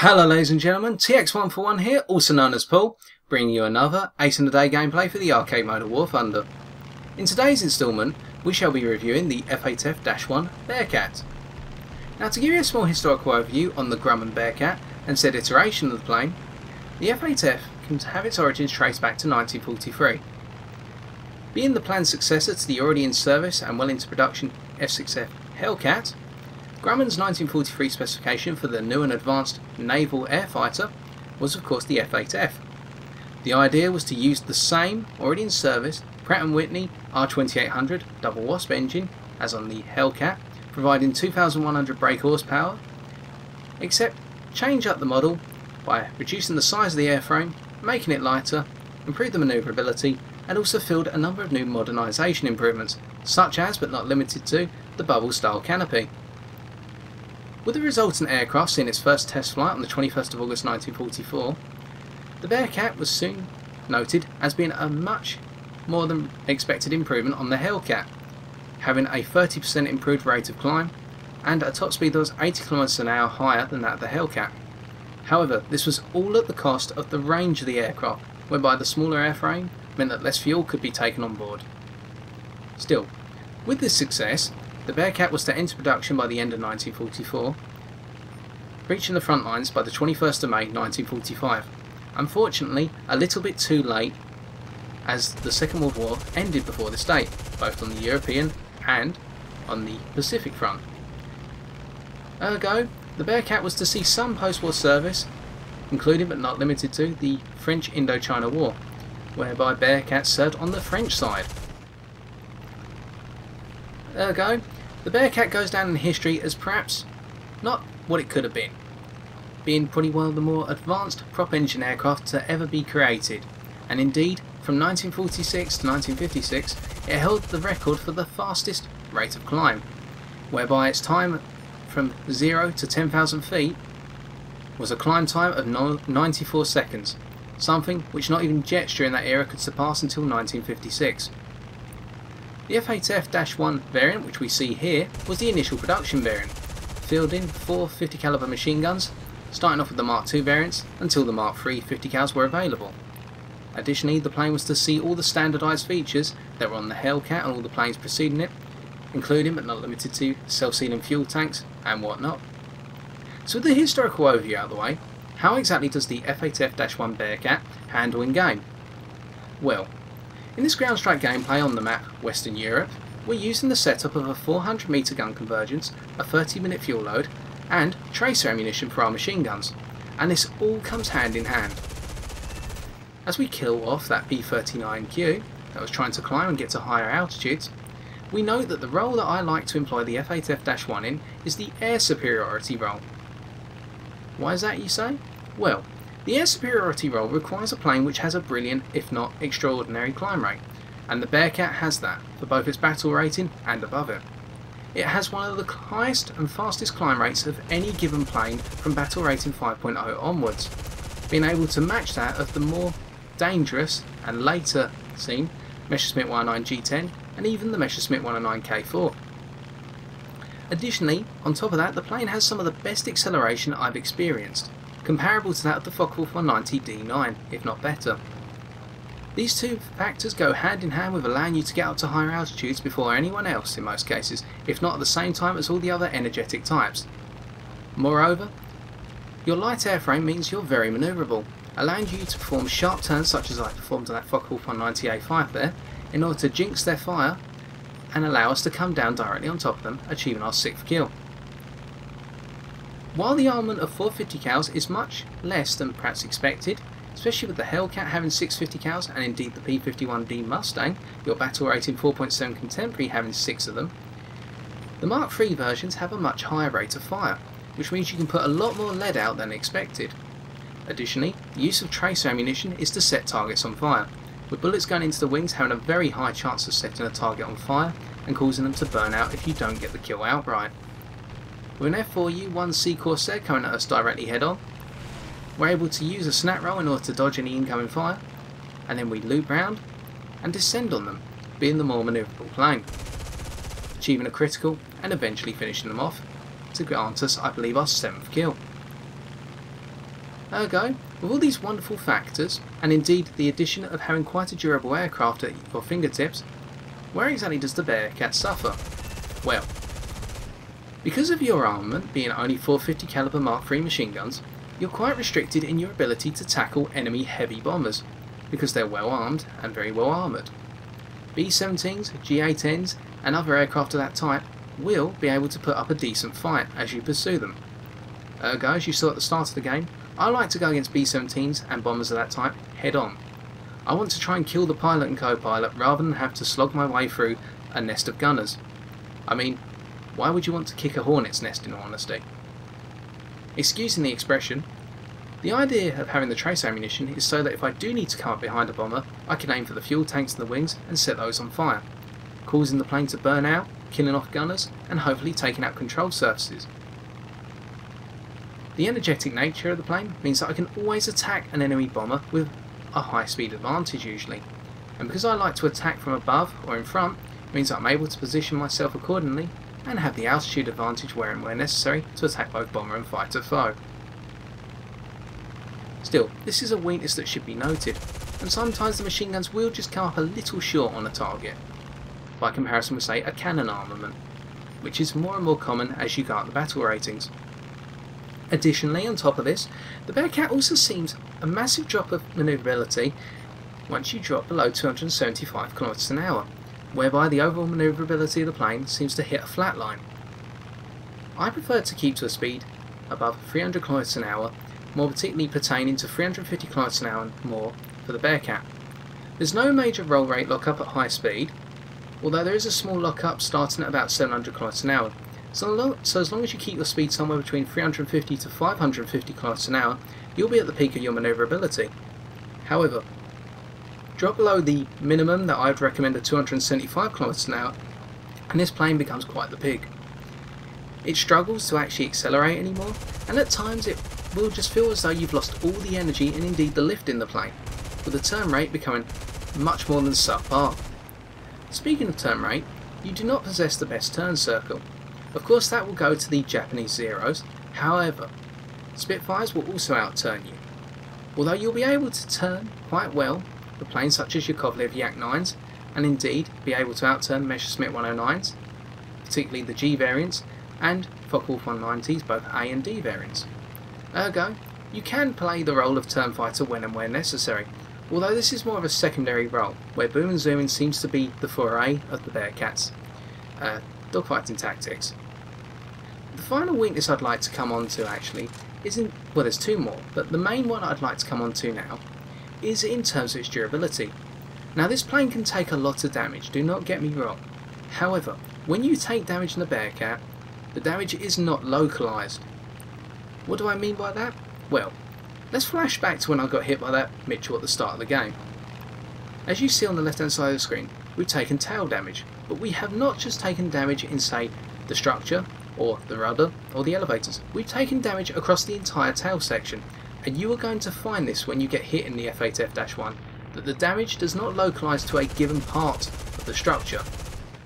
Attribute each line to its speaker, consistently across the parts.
Speaker 1: Hello ladies and gentlemen, TX141 here, also known as Paul, bringing you another Ace in the Day gameplay for the arcade mode of War Thunder. In today's instalment, we shall be reviewing the F8F-1 Bearcat. Now to give you a small historical overview on the Grumman Bearcat and said iteration of the plane, the F8F can have its origins traced back to 1943. Being the planned successor to the already in service and well into production F6F Hellcat, Grumman's 1943 specification for the new and advanced naval air fighter was of course the F8F. The idea was to use the same, already in service, Pratt & Whitney R2800 double wasp engine as on the Hellcat, providing 2,100 brake horsepower, except change up the model by reducing the size of the airframe, making it lighter, improve the manoeuvrability, and also filled a number of new modernisation improvements, such as, but not limited to, the bubble style canopy. With the resultant aircraft seeing its first test flight on the 21st of August 1944, the Bearcat was soon noted as being a much more than expected improvement on the Hellcat, having a 30% improved rate of climb and a top speed that was 80 km an hour higher than that of the Hellcat. However, this was all at the cost of the range of the aircraft, whereby the smaller airframe meant that less fuel could be taken on board. Still, with this success, the Bearcat was to enter production by the end of 1944, reaching the front lines by the 21st of May 1945. Unfortunately, a little bit too late, as the Second World War ended before this date, both on the European and on the Pacific front. Ergo, the Bearcat was to see some post-war service, including but not limited to the French Indochina War, whereby Bearcat served on the French side. Ergo, the Bearcat goes down in history as perhaps not what it could have been, being probably one of the more advanced prop engine aircraft to ever be created, and indeed from 1946 to 1956 it held the record for the fastest rate of climb, whereby its time from 0 to 10,000 feet was a climb time of 94 seconds, something which not even jets during that era could surpass until 1956. The F8F-1 variant, which we see here, was the initial production variant, fielding 4 50 caliber machine guns, starting off with the Mark II variants until the Mark III 50 cals were available. Additionally, the plane was to see all the standardised features that were on the Hellcat and all the planes preceding it, including but not limited to self-sealing fuel tanks and whatnot. So with the historical overview out of the way, how exactly does the F8F-1 Bearcat handle in game? Well, in this ground strike gameplay on the map Western Europe, we're using the setup of a 400 metre gun convergence, a 30-minute fuel load, and tracer ammunition for our machine guns, and this all comes hand in hand. As we kill off that B-39Q that was trying to climb and get to higher altitudes, we know that the role that I like to employ the F8F-1 in is the air superiority role. Why is that, you say? Well, the air superiority role requires a plane which has a brilliant, if not extraordinary, climb rate, and the Bearcat has that for both its battle rating and above it. It has one of the highest and fastest climb rates of any given plane from battle rating 5.0 onwards, being able to match that of the more dangerous and later seen Messerschmitt 109 G10 and even the Messerschmitt 109 K4. Additionally, on top of that, the plane has some of the best acceleration I've experienced, comparable to that of the Focke-Wulf 190 D9, if not better. These two factors go hand in hand with allowing you to get up to higher altitudes before anyone else in most cases, if not at the same time as all the other energetic types. Moreover, your light airframe means you're very manoeuvrable, allowing you to perform sharp turns such as I performed on that Focke-Wulf 190 A5 there, in order to jinx their fire and allow us to come down directly on top of them, achieving our 6th kill. While the armament of 450 cals is much less than perhaps expected, especially with the Hellcat having 650 cals and indeed the P-51D Mustang, your battle rating 4.7 Contemporary having 6 of them, the Mark III versions have a much higher rate of fire, which means you can put a lot more lead out than expected. Additionally, the use of tracer ammunition is to set targets on fire, with bullets going into the wings having a very high chance of setting a target on fire and causing them to burn out if you don't get the kill outright. With an F4U-1C Corsair coming at us directly head on, we're able to use a snap roll in order to dodge any incoming fire, and then we loop round and descend on them, being the more manoeuvrable plane, achieving a critical and eventually finishing them off to grant us, I believe, our 7th kill. Ergo, with all these wonderful factors, and indeed the addition of having quite a durable aircraft at your fingertips, where exactly does the Bearcat suffer? Well, because of your armament being only 450 caliber Mark III machine guns, you're quite restricted in your ability to tackle enemy heavy bombers, because they're well armed and very well armoured. B-17s, G-8Ns and other aircraft of that type will be able to put up a decent fight as you pursue them. Ergo, as you saw at the start of the game, I like to go against B-17s and bombers of that type head on. I want to try and kill the pilot and co-pilot rather than have to slog my way through a nest of gunners. I mean, why would you want to kick a hornet's nest in all honesty? Excusing the expression, the idea of having the trace ammunition is so that if I do need to come up behind a bomber, I can aim for the fuel tanks and the wings and set those on fire, causing the plane to burn out, killing off gunners and hopefully taking out control surfaces. The energetic nature of the plane means that I can always attack an enemy bomber with a high speed advantage usually, and because I like to attack from above or in front, it means that I'm able to position myself accordingly and have the altitude advantage where and where necessary to attack both bomber and fighter foe. Still, this is a weakness that should be noted, and sometimes the machine guns will just come up a little short on a target, by comparison with say a cannon armament, which is more and more common as you go up the battle ratings. Additionally, on top of this, the Bearcat also seems a massive drop of manoeuvrability once you drop below 275 km an hour, whereby the overall manoeuvrability of the plane seems to hit a flat line. I prefer to keep to a speed above 300 km an hour, more particularly pertaining to 350 km an hour and more for the Bearcat. There's no major roll rate lockup at high speed, although there is a small lockup starting at about 700 km an hour. So as long as you keep your speed somewhere between 350 to 550 km an hour, you'll be at the peak of your manoeuvrability. However, drop below the minimum that I'd recommend at 275 km an hour, and this plane becomes quite the pig. It struggles to actually accelerate anymore, and at times it will just feel as though you've lost all the energy and indeed the lift in the plane, with the turn rate becoming much more than subpar. Speaking of turn rate, you do not possess the best turn circle. Of course that will go to the Japanese Zeros, however, Spitfires will also outturn you. Although you'll be able to turn quite well the planes such as your Kovalev Yak-9s, and indeed be able to outturn Messerschmitt 109s, particularly the G variants, and Focke-Wulf 190s, both A and D variants. Ergo, you can play the role of turn fighter when and where necessary, although this is more of a secondary role, where boom and zooming seems to be the foray of the Bearcats' dogfighting tactics. The final weakness I'd like to come on to actually isn't, well there's two more, but the main one I'd like to come on to now is in terms of its durability. Now this plane can take a lot of damage, do not get me wrong. However, when you take damage in the Bearcat, the damage is not localised. What do I mean by that? Well, let's flash back to when I got hit by that Mitchell at the start of the game. As you see on the left hand side of the screen, we've taken tail damage, but we have not just taken damage in say the structure, or the rudder, or the elevators. We've taken damage across the entire tail section, and you are going to find this when you get hit in the F8F-1, that the damage does not localise to a given part of the structure.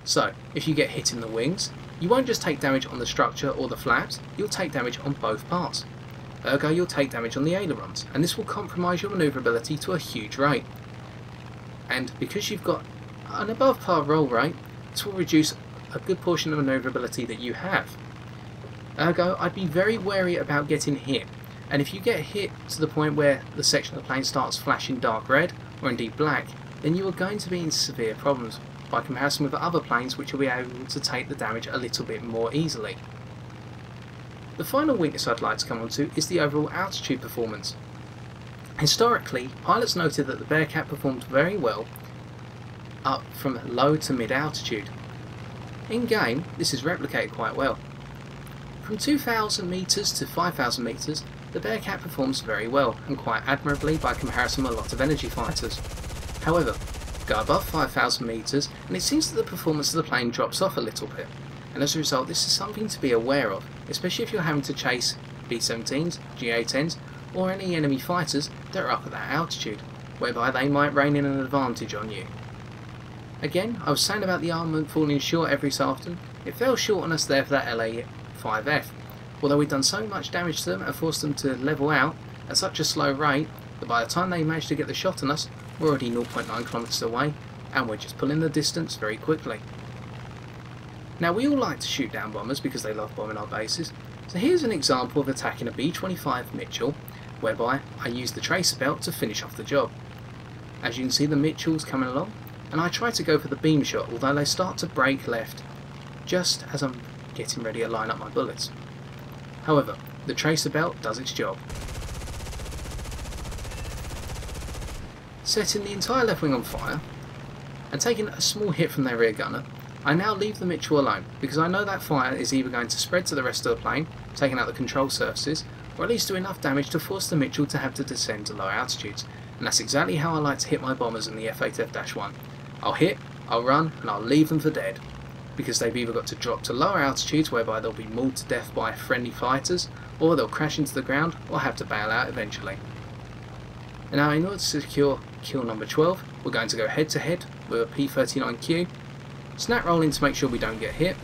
Speaker 1: So, if you get hit in the wings, you won't just take damage on the structure or the flaps, you'll take damage on both parts. Ergo, you'll take damage on the ailerons, and this will compromise your manoeuvrability to a huge rate. And because you've got an above par roll rate, this will reduce a good portion of manoeuvrability that you have. Ergo, I'd be very wary about getting hit, and if you get hit to the point where the section of the plane starts flashing dark red, or indeed black, then you are going to be in severe problems, by comparison with other planes which will be able to take the damage a little bit more easily. The final weakness I'd like to come on to is the overall altitude performance. Historically, pilots noted that the Bearcat performed very well up from low to mid altitude. In game, this is replicated quite well. From 2,000 metres to 5,000 metres, the Bearcat performs very well and quite admirably by comparison with a lot of energy fighters. However, go above 5,000 metres, and it seems that the performance of the plane drops off a little bit. And as a result, this is something to be aware of, especially if you're having to chase B-17s, GA-10s, or any enemy fighters that are up at that altitude, whereby they might rein in an advantage on you. Again, I was saying about the armament falling short every so often. It fell short on us there for that F8F, although we'd done so much damage to them and forced them to level out at such a slow rate that by the time they managed to get the shot on us, we're already 0.9 kilometers away, and we're just pulling the distance very quickly. Now, we all like to shoot down bombers because they love bombing our bases, so here's an example of attacking a B-25 Mitchell, whereby I use the tracer belt to finish off the job. As you can see, the Mitchell's coming along, and I try to go for the beam shot, although they start to break left, just as I'm getting ready to line up my bullets. However, the tracer belt does its job. Setting the entire left wing on fire, and taking a small hit from their rear gunner, I now leave the Mitchell alone, because I know that fire is either going to spread to the rest of the plane, taking out the control surfaces, or at least do enough damage to force the Mitchell to have to descend to lower altitudes, and that's exactly how I like to hit my bombers in the F8F-1. I'll hit, I'll run, and I'll leave them for dead, because they've either got to drop to lower altitudes whereby they'll be mauled to death by friendly fighters, or they'll crash into the ground, or have to bail out eventually. And now, in order to secure kill number 12, we're going to go head to head with a P39Q, snap rolling to make sure we don't get hit,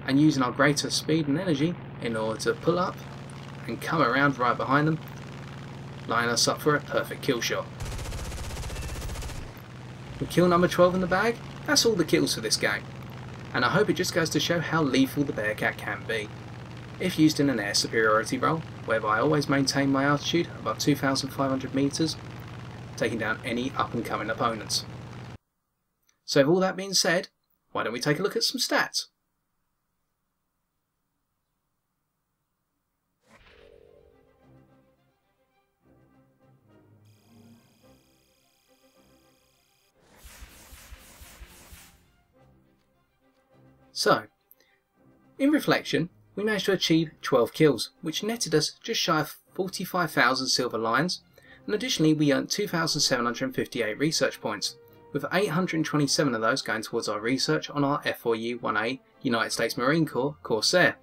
Speaker 1: and using our greater speed and energy in order to pull up and come around right behind them, lining us up for a perfect kill shot. With kill number 12 in the bag, that's all the kills for this game, and I hope it just goes to show how lethal the Bearcat can be, if used in an air superiority role, whereby I always maintain my altitude above 2,500 metres, taking down any up and coming opponents. So with all that being said, why don't we take a look at some stats? So, in reflection, we managed to achieve 12 kills, which netted us just shy of 45,000 silver lions, and additionally we earned 2,758 research points, with 827 of those going towards our research on our F4U-1A United States Marine Corps Corsair.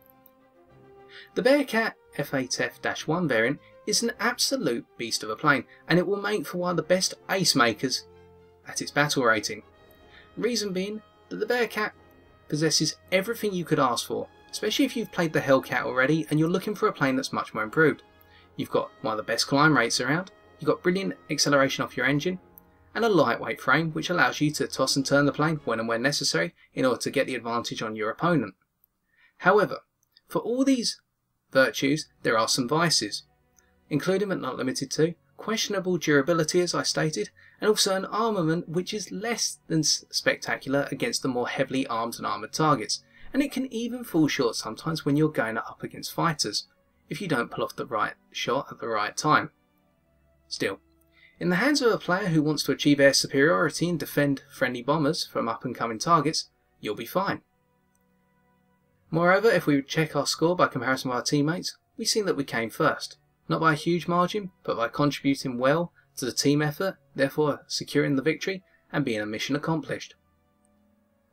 Speaker 1: The Bearcat F8F-1 variant is an absolute beast of a plane, and it will make for one of the best ace makers at its battle rating. Reason being that the Bearcat possesses everything you could ask for, especially if you've played the Hellcat already and you're looking for a plane that's much more improved. You've got one of the best climb rates around, you've got brilliant acceleration off your engine, and a lightweight frame which allows you to toss and turn the plane when and where necessary in order to get the advantage on your opponent. However, for all these virtues there are some vices, including but not limited to questionable durability, as I stated, and also an armament which is less than spectacular against the more heavily armed and armoured targets, and it can even fall short sometimes when you're going up against fighters, if you don't pull off the right shot at the right time. Still, in the hands of a player who wants to achieve air superiority and defend friendly bombers from up and coming targets, you'll be fine. Moreover, if we check our score by comparison with our teammates, we've seen that we came first, not by a huge margin, but by contributing well to the team effort, therefore securing the victory and being a mission accomplished.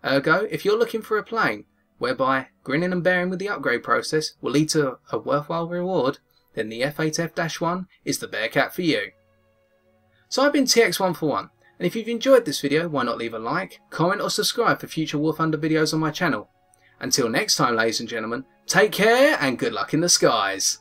Speaker 1: Ergo, if you're looking for a plane whereby grinning and bearing with the upgrade process will lead to a worthwhile reward, then the F8F-1 is the Bearcat for you. So I've been TX141, and if you've enjoyed this video, why not leave a like, comment or subscribe for future War Thunder videos on my channel. Until next time, ladies and gentlemen, take care and good luck in the skies.